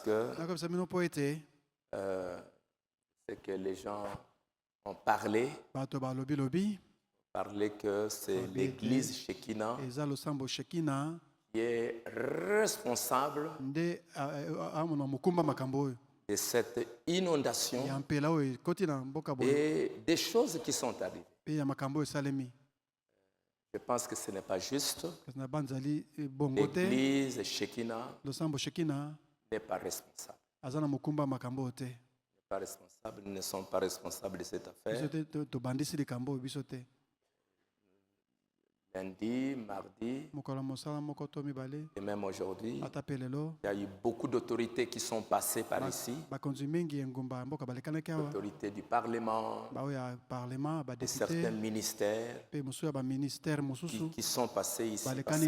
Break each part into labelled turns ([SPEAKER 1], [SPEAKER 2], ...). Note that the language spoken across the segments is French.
[SPEAKER 1] que c'est que les gens ont parlé que c'est l'église Shekinah qui est responsable de cette inondation et des choses qui sont arrivées. Je pense que ce n'est pas juste. L'église Shekinah n'est pas responsable. Pas responsables, ils ne sont pas responsables de cette affaire. Lundi, mardi, et même aujourd'hui, il y a eu beaucoup d'autorités qui sont passées par ici. L'autorité du Parlement, de certains ministères qui sont passés ici parce que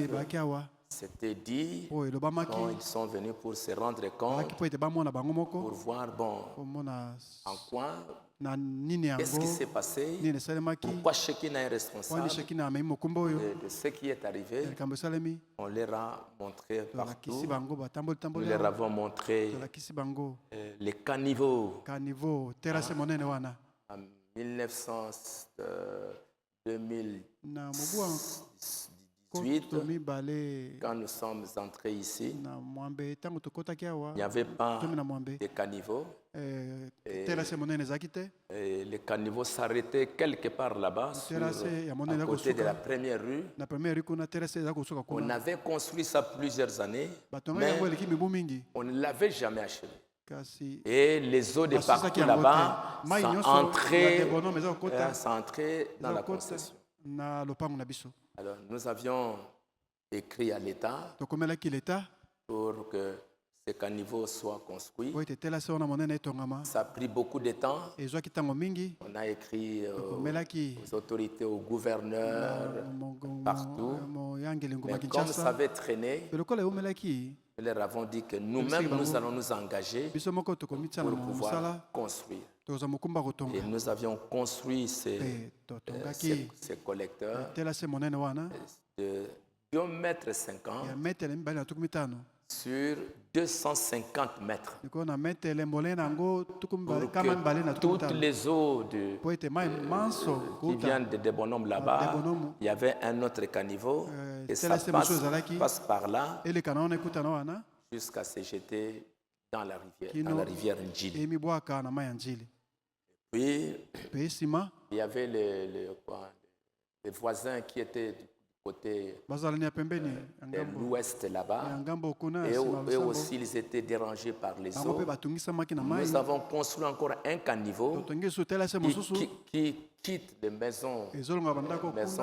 [SPEAKER 1] c'était dit quand ils sont venus pour se rendre compte, pour voir, bon, en quoi, qu'est-ce qui s'est passé, pourquoi Shekinah est responsable de ce qui est arrivé. On leur a montré partout. Nous leur avons montré les caniveaux en 2018, quand nous sommes entrés ici, il n'y avait pas de caniveaux. Et les caniveaux s'arrêtaient quelque part là-bas, à côté de la première rue. On avait construit ça plusieurs années, mais on ne l'avait jamais achevé. Et les eaux de partout là-bas sont entrées dans la concession. Alors, nous avions écrit à l'État pour que ces caniveaux soient construits. Ça a pris beaucoup de temps. On a écrit aux autorités, aux gouverneurs, partout. Mais comme ça avait traîné, nous leur avons dit que nous-mêmes, nous allons nous engager pour pouvoir construire. Et nous avions construit ces collecteurs de 2,50 m sur 250 mètres. Pour que toutes les eaux qui viennent de Bonhomme là-bas, il y avait un autre caniveau et ça passe par là jusqu'à se jeter dans la rivière Njili. Puis, il y avait les voisins qui étaient du côté de l'ouest là-bas. Et eux aussi, ils étaient dérangés par les eaux. Nous avons construit encore un caniveau qui quitte les maisons,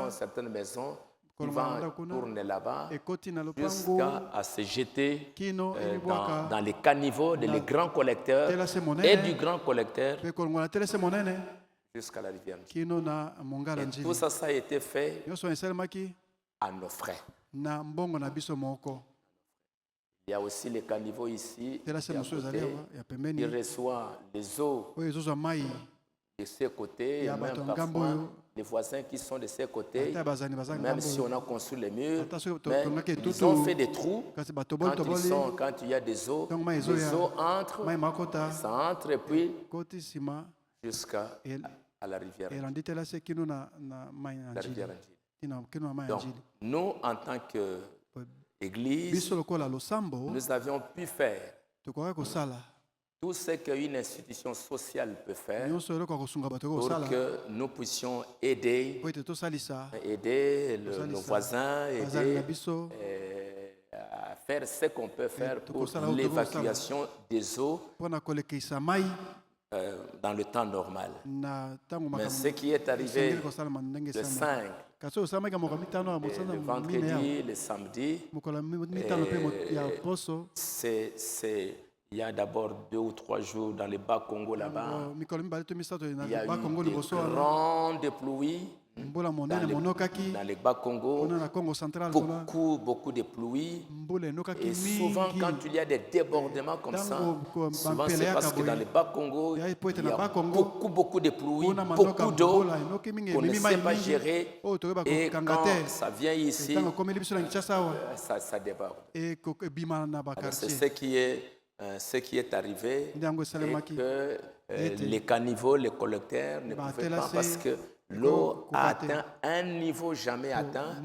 [SPEAKER 1] certaines maisons, qui va tourner là-bas jusqu'à se jeter dans les caniveaux les grands collecteurs et du grand collecteur jusqu'à la rivière. Et tout ça, ça a été fait à nos frais. Il y a aussi les caniveaux ici qui reçoivent les eaux de ces côtés, et même parfois les voisins qui sont de ces côtés, même si on a construit les murs, mais ils ont fait des trous quand il y a des eaux, les eaux entrent, ça entre et puis jusqu'à la rivière. Donc, nous, en tant qu'Église, nous avions pu faire tout ce qu'une institution sociale peut faire pour que nous puissions aider nos voisins, aider à faire ce qu'on peut faire pour l'évacuation des eaux dans le temps normal. Mais ce qui est arrivé le 5, le vendredi, le samedi, il y a d'abord 2 ou 3 jours dans les Bas-Congo là-bas. Il y a eu des grandes pluies dans les Bas-Congo, beaucoup de pluies. Et souvent, quand il y a des débordements comme ça, souvent c'est parce que dans les Bas-Congo, il y a beaucoup de pluie, beaucoup d'eau qu'on ne sait pas gérer. Et quand ça vient ici, ça déborde. Alors, c'est ce qui est ce qui est arrivé, et que les caniveaux, les collecteurs ne pouvaient pas parce que l'eau a atteint un niveau jamais atteint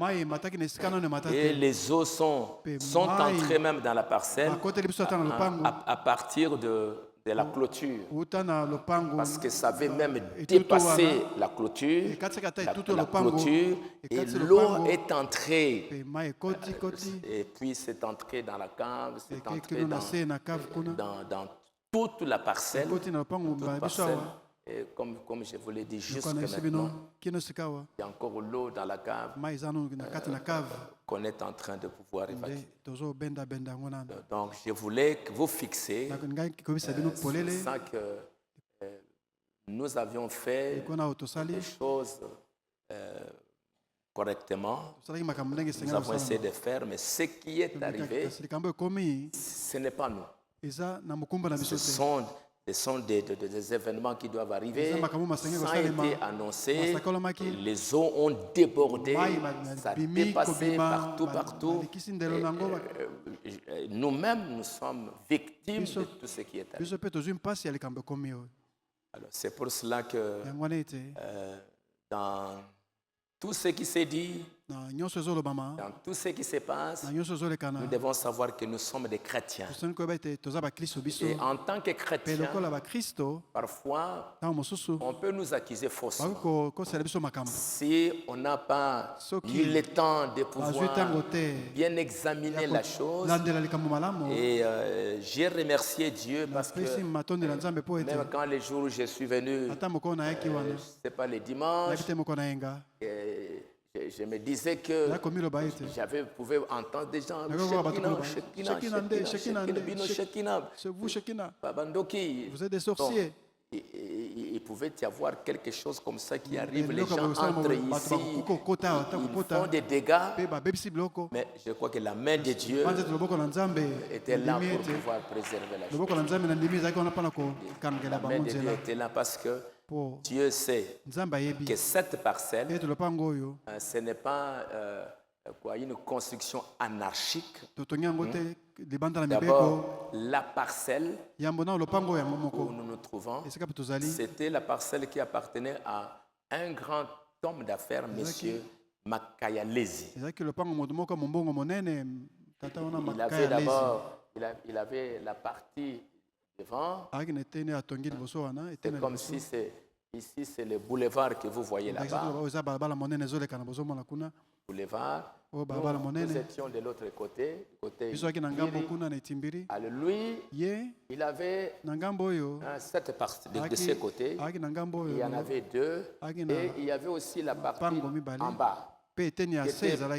[SPEAKER 1] et les eaux sont entrées même dans la parcelle à partir de la clôture parce que ça avait même dépassé la clôture, et l'eau est entrée et puis c'est entré dans la cave, c'est entré dans toute la parcelle. Et comme je vous l'ai dit jusqu'à maintenant, il y a encore l'eau dans la cave qu'on est en train de pouvoir évacuer. Donc je voulais que vous fixiez ça que nous avions fait les choses correctement. Nous avons essayé de faire, mais ce qui est arrivé, ce n'est pas nous. Ce sont des événements qui doivent arriver. Ça a été annoncé. Les eaux ont débordé. Ça a dépassé partout. Nous-mêmes, nous sommes victimes de tout ce qui est arrivé. Alors, c'est pour cela que dans tout ce qui s'est dit, dans tout ce qui se passe, nous devons savoir que nous sommes des chrétiens. Et en tant que chrétiens, parfois, on peut nous accuser faussement. Si on n'a pas eu le temps de pouvoir bien examiner la chose. Et j'ai remercié Dieu parce que même quand les jours où je suis venu, ce n'est pas les dimanches, je me disais que j'avais pouvais entendre des gens
[SPEAKER 2] vous êtes des sorciers.
[SPEAKER 1] Il pouvait y avoir quelque chose comme ça qui arrive. Les gens entrent ici, ils font des dégâts. Mais je crois que la main de Dieu était là pour pouvoir préserver la chose. La main de Dieu était là parce que Dieu sait que cette parcelle, ce n'est pas une construction anarchique. D'abord, la parcelle où nous nous trouvons, c'était la parcelle qui appartenait à un grand homme d'affaires, M. Makayalezi. Il avait la partie devant. C'est comme si ici c'est le boulevard que vous voyez là-bas. Boulevard. Nous étions de l'autre côté, alors lui, il avait cette partie de ce côté, il y en avait deux, et il y avait aussi la partie en bas, qui était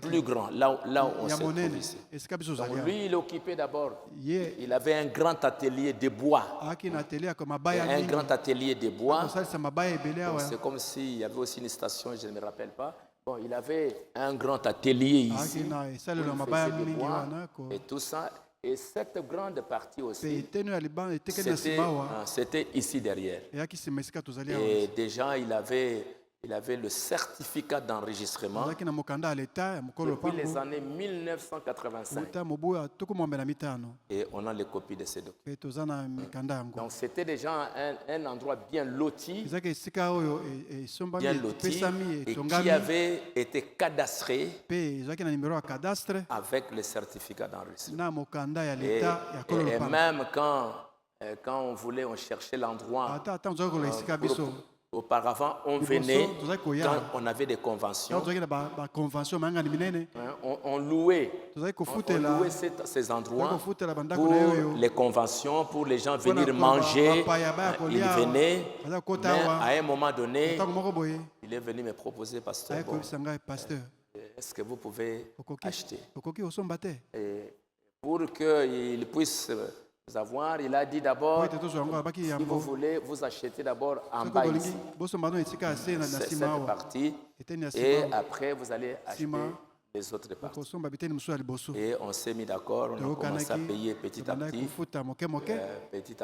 [SPEAKER 1] plus grand, là où on se trouve ici. Donc lui, il occupait d'abord, il avait un grand atelier de bois. Un grand atelier de bois. C'est comme s'il y avait aussi une station, je ne me rappelle pas. Bon, il avait un grand atelier ici, et tout ça. Et cette grande partie aussi, c'était ici derrière. Et déjà, il avait le certificat d'enregistrement depuis les années 1985. Et on a les copies de ces documents. Donc c'était déjà un endroit bien loti, et qui avait été cadastré avec le certificat d'enregistrement. Et même quand on cherchait l'endroit, auparavant, on venait quand on avait des conventions. On louait ces endroits pour les conventions, pour les gens venir manger. Ils venaient, mais à un moment donné, il est venu me proposer, pasteur, est-ce que vous pouvez acheter? Et pour qu'il puisse avoir, il a dit d'abord, si vous voulez, vous achetez d'abord en bas ici, cette partie, et après vous allez acheter les autres parties. Et on s'est mis d'accord, on a commencé à payer petit à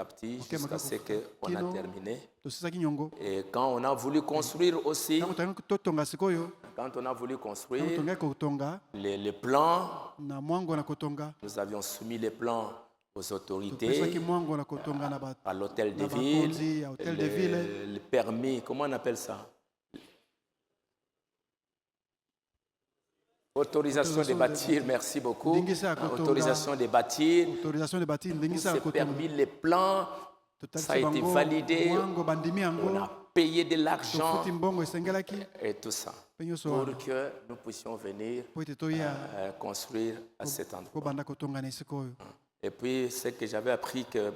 [SPEAKER 1] petit, jusqu'à ce qu'on a terminé. Et quand on a voulu construire aussi, les plans, nous avions soumis les plans aux autorités, à l'hôtel de ville, le permis, comment on appelle ça? Autorisation de bâtir, merci beaucoup. Autorisation de bâtir. C'est permis, les plans, ça a été validé. On a payé de l'argent et tout ça pour que nous puissions venir construire à cet endroit. Et puis, c'est que j'avais appris que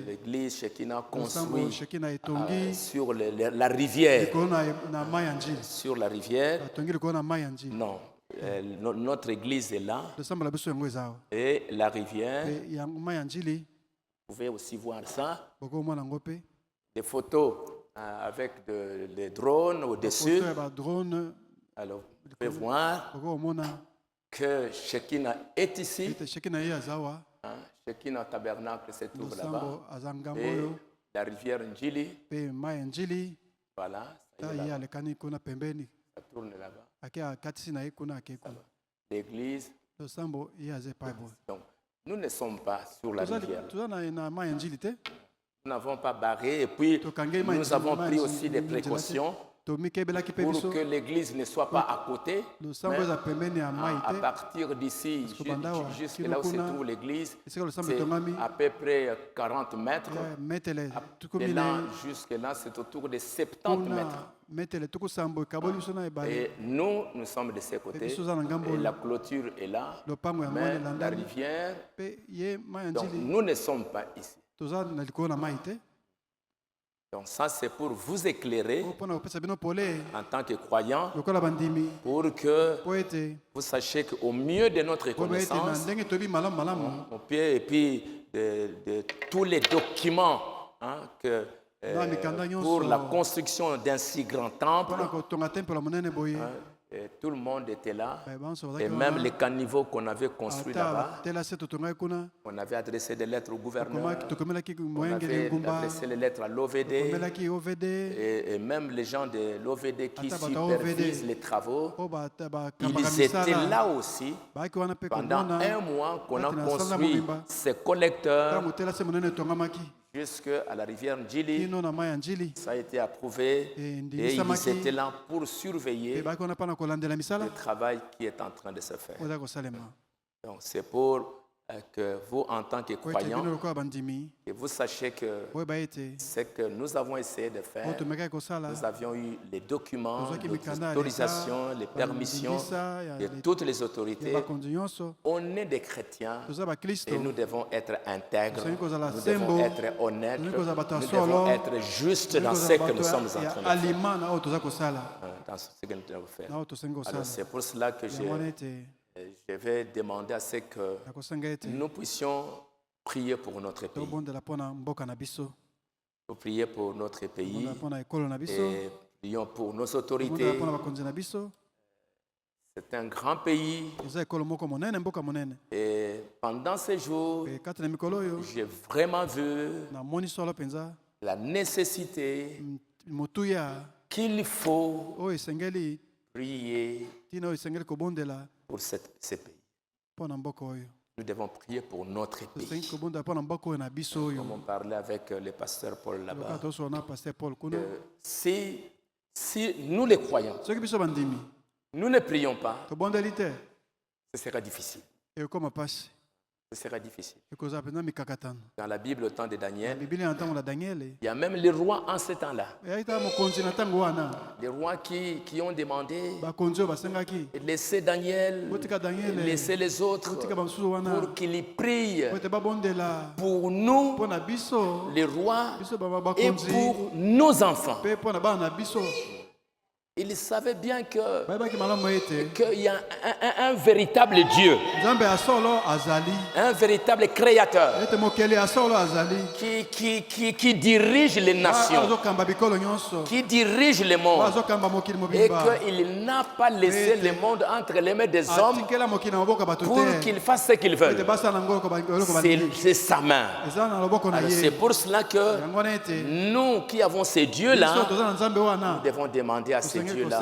[SPEAKER 1] l'église Shekinah construit sur la rivière. Sur la rivière. Non, notre église est là. Et la rivière, vous pouvez aussi voir ça. Des photos avec des drones au-dessus. Alors, vous pouvez voir que Shekinah est ici. Shekinah Tabernacle se trouve là-bas. Et la rivière Njili. Voilà. Ça tourne là-bas. L'église. Donc, nous ne sommes pas sur la rivière. Nous n'avons pas barré et puis nous avons pris aussi des précautions pour que l'église ne soit pas à côté, mais à partir d'ici jusqu'à là où se trouve l'église, c'est à peu près 40 mètres. Et là, jusqu'à là, c'est autour de 70 mètres. Et nous sommes de ces côtés. Et la clôture est là, mais la rivière, donc nous ne sommes pas ici. Donc ça, c'est pour vous éclairer en tant que croyants, pour que vous sachiez qu'au mieux de notre connaissance, on peut, et puis de tous les documents pour la construction d'un si grand temple, et tout le monde était là, et même les caniveaux qu'on avait construits là-bas, on avait adressé des lettres au gouvernement, on avait adressé les lettres à l'OVD, et même les gens de l'OVD qui supervisent les travaux, ils étaient là aussi pendant un mois qu'on a construit ces collecteurs jusqu'à la rivière Njili. Ça a été approuvé et ils étaient là pour surveiller le travail qui est en train de se faire. Donc c'est pour que vous, en tant que croyants, que vous sachiez que ce que nous avons essayé de faire, nous avions eu les documents, les autorisations, les permissions de toutes les autorités. On est des chrétiens et nous devons être intègres, nous devons être honnêtes, nous devons être justes dans ce que nous sommes en train de faire. Dans ce que nous devons faire. Alors c'est pour cela que je vais demander à ce que nous puissions prier pour notre pays. Pour prier pour notre pays et prions pour nos autorités. C'est un grand pays. Et pendant ces jours, j'ai vraiment vu la nécessité qu'il faut prier pour ce pays. Nous devons prier pour notre pays. Comme on parlait avec le pasteur Paul là-bas, si nous les croyons, nous ne prions pas, ce sera difficile. Ce sera difficile. Dans la Bible, au temps de Daniel, il y a même les rois en ce temps-là. Les rois qui ont demandé de laisser Daniel, laisser les autres pour qu'ils prient pour nous, les rois, et pour nos enfants. Il savait bien qu'il y a un véritable Dieu, un véritable créateur qui dirige les nations, qui dirige le monde, et qu'il n'a pas laissé le monde entre les mains des hommes pour qu'ils fassent ce qu'ils veulent. C'est sa main. Alors c'est pour cela que nous qui avons ces dieux-là, nous devons demander à ces Dieu-là.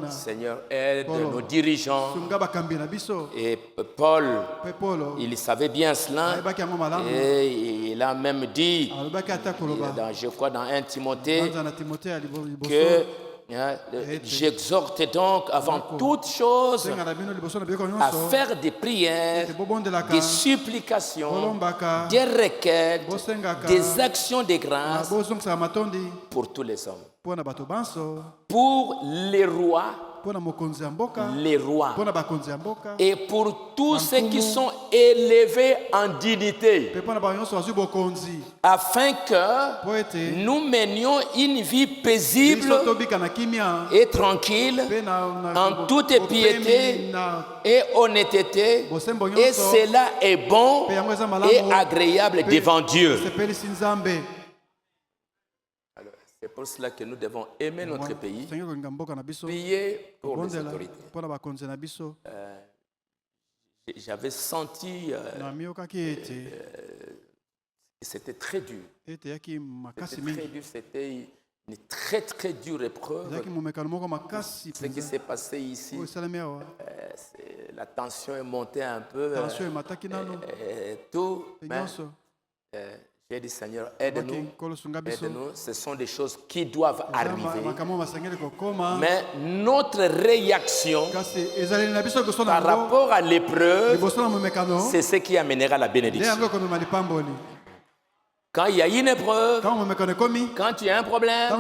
[SPEAKER 1] Seigneur, aide nos dirigeants. Et Paul, il savait bien cela. Et il a même dit, je crois dans 1 Timothée, que j'exhorte donc avant toute chose à faire des prières, des supplications, des requêtes, des actions de grâce pour tous les hommes, pour les rois, et pour tous ceux qui sont élevés en dignité, afin que nous menions une vie paisible et tranquille, en toute piété et honnêteté, et cela est bon et agréable devant Dieu. C'est pour cela que nous devons aimer notre pays, prier pour les autorités. J'avais senti c'était très dur. C'était une très très dure épreuve. Ce qui s'est passé ici, la tension est montée un peu. Tout, mais j'ai dit, Seigneur, aide-nous, ce sont des choses qui doivent arriver. Mais notre réaction par rapport à l'épreuve, c'est ce qui amènera la bénédiction. Quand il y a une épreuve, quand il y a un problème,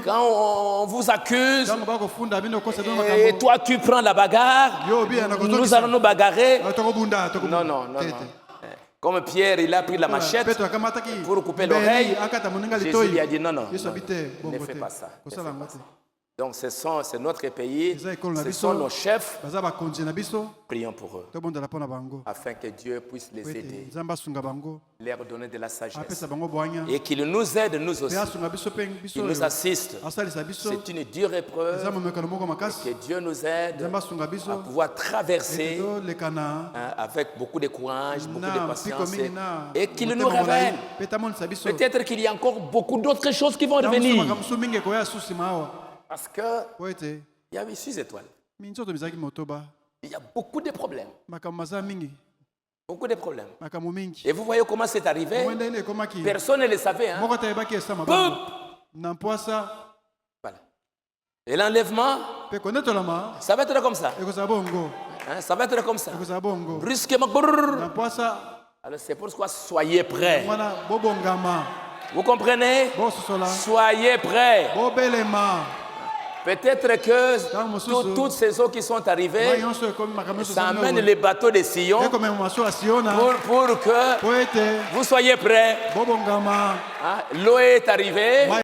[SPEAKER 1] quand on vous accuse, et toi tu prends la bagarre, nous allons nous bagarrer. Non, non, non, non. Comme Pierre, il a pris la machette pour couper l'oreille. Jésus lui a dit non, non, non, ne fais pas ça. Donc c'est notre pays, ce sont nos chefs. Prions pour eux, afin que Dieu puisse les aider, leur donner de la sagesse, et qu'il nous aide nous aussi, qu'il nous assiste. C'est une dure épreuve, et que Dieu nous aide à pouvoir traverser avec beaucoup de courage, beaucoup de patience, et qu'il nous révèle. Peut-être qu'il y a encore beaucoup d'autres choses qui vont revenir. Parce qu'il y avait 6 étoiles. Il y a beaucoup de problèmes. Beaucoup de problèmes. Et vous voyez comment c'est arrivé. Personne ne le savait. Hein? Voilà. Et l'enlèvement, ça va être comme ça. Hein? Ça va être comme ça. Brusquement. Alors c'est pourquoi soyez prêts. Vous comprenez? Soyez prêts. Peut-être que toutes ces eaux qui sont arrivées, ça amène les bateaux de Sion pour que vous soyez prêts. Hein? L'eau est arrivée.